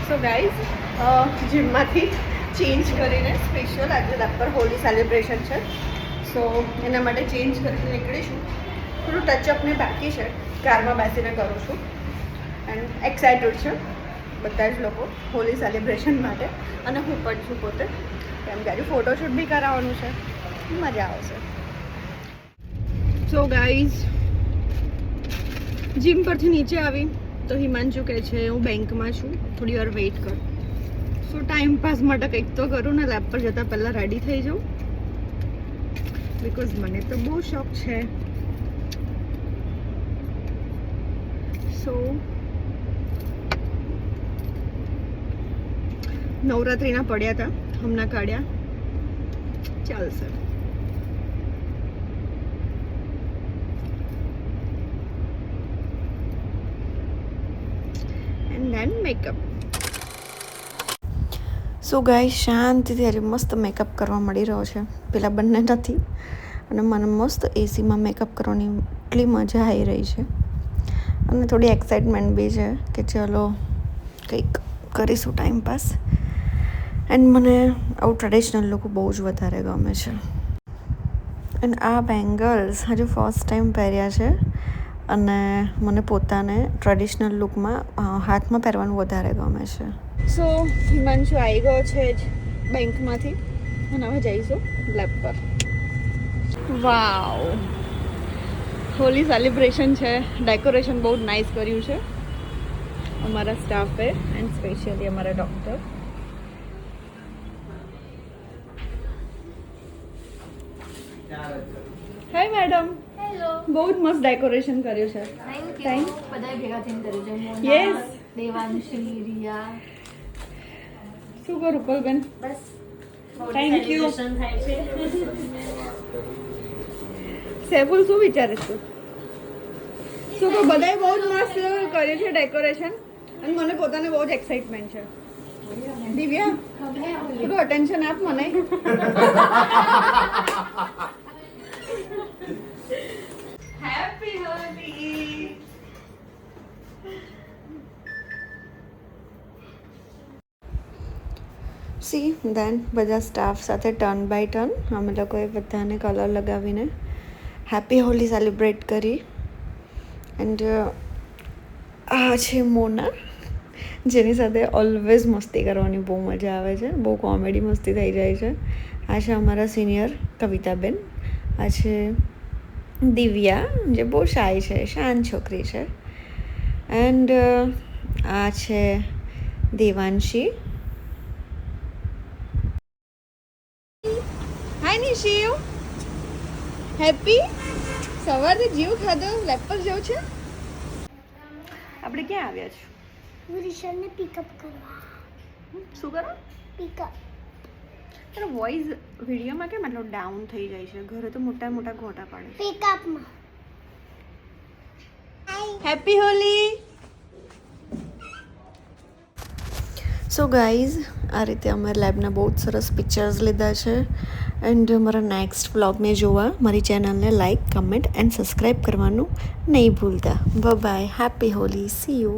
So guys જીમમાંથી change કરીને special આજે lab Holi celebration છે. સો એના માટે ચેન્જ કરીને નીકળીશું. થોડું ટચઅપ ને બાકી છે, કારમાં બેસીને કરું છું. એન્ડ એક્સાઇટેડ છે બધા જ લોકો હોલી સેલિબ્રેશન માટે, અને હું પણ છું પોતે, કેમ કે આજે ફોટોશૂટ બી કરાવવાનું છે. મજા આવશે. સો ગાઈઝ જીમ પરથી નીચે આવી તો હિમાંશુ કહે છે હું બેંકમાં છું, થોડી વાર વેઇટ કર. સો ટાઈમ પાસ માટે કંઈક તો કરું ને, લેબ પર જતાં પહેલાં રેડી થઈ જાઉં, બિકોઝ મને તો બહુ શોખ છે. સો નવરાત્રિના પડ્યા હતા, હમણાં કાઢ્યા, ચાલશે. And then makeup. So guys શાંતિથી આજે મસ્ત મેકઅપ કરવા મળી રહ્યો છે. પેલા બંને નથી, અને મને મસ્ત એસીમાં મેકઅપ કરવાની એટલી મજા આવી રહી છે, અને થોડી એક્સાઇટમેન્ટ બી છે કે ચલો કંઈક કરીશું ટાઈમ પાસ. એન્ડ મને આવું ટ્રેડિશનલ લુક બહુ જ વધારે ગમે છે. એન્ડ આ બેંગલ્સ હજુ ફર્સ્ટ ટાઈમ પહેર્યા છે, અને મને પોતાને ટ્રેડિશનલ લુકમાં હાથમાં પહેરવાનું વધારે ગમે છે. સો હિમાંશુ આવી ગયો છે જ બેંકમાંથી, અને હવે જઈશું લેબ પર. વાવ, હોલી સેલિબ્રેશન છે. ડેકોરેશન બહુ નાઇસ કર્યું છે અમારા સ્ટાફે, એન્ડ સ્પેશિયલી અમારા ડૉક્ટર. હાય મેડમ. હેલો. બહુ જ મસ્ત ડેકોરેશન કર્યું છે. Thank you. બધાએ ભેગા થઈને કર્યું છે. મોના, Yes. દેવાંશી, રિયા. શું કરું રૂપલબેન? બસ થેન્ક યુ. સેબુલ શું વિચારે છું? શું કહું, બધાએ બહુ જ મસ્ત કર્યું છે ડેકોરેશન, અને મને પોતાને બહુ જ એક્સાઇટમેન્ટ છે. દિવ્યા, થોડું અટેન્શન આપ મને. હેપી હોલી. સી દેન બધા સ્ટાફ સાથે ટર્ન બાય ટર્ન અમે લોકોએ બધાને કલર લગાવીને હેપી હોલી સેલિબ્રેટ કરી. એન્ડ આ છે મોના, જેની સાથે ઓલવેઝ મસ્તી કરવાની બહુ મજા આવે છે, બહુ કોમેડી મસ્તી થઈ જાય છે. આ છે અમારા સિનિયર કવિતાબેન. આ છે દિવ્યા, જે બહુ શાય છે, શાંત છોકરી છે. એન્ડ આ છે દેવાંશી. હાય નિશિવ, હેપી. સવારથી જીવ ખાધો, લેબ પર જવું છે. આપણે ક્યાં આવ્યા છીએ? વિશાલને પિકઅપ કરવા. શું કરો? પિકઅપ. તારો વોઇસ વિડીયોમાં કેમ એટલો ડાઉન થઈ જાય છે? ઘરે તો મોટા મોટા ઘોટા પાડે. પિકઅપમાં. હેપી હોલી. સો ગાઈઝ આ રીતે અમે લેબના બહુ જ સરસ પિક્ચર્સ લીધા છે. એન્ડ મારા નેક્સ્ટ વ્લોગને જોવા મારી ચેનલને લાઇક, કમેન્ટ એન્ડ સબસ્ક્રાઈબ કરવાનું નહીં ભૂલતા. Bye, happy Holi, see you.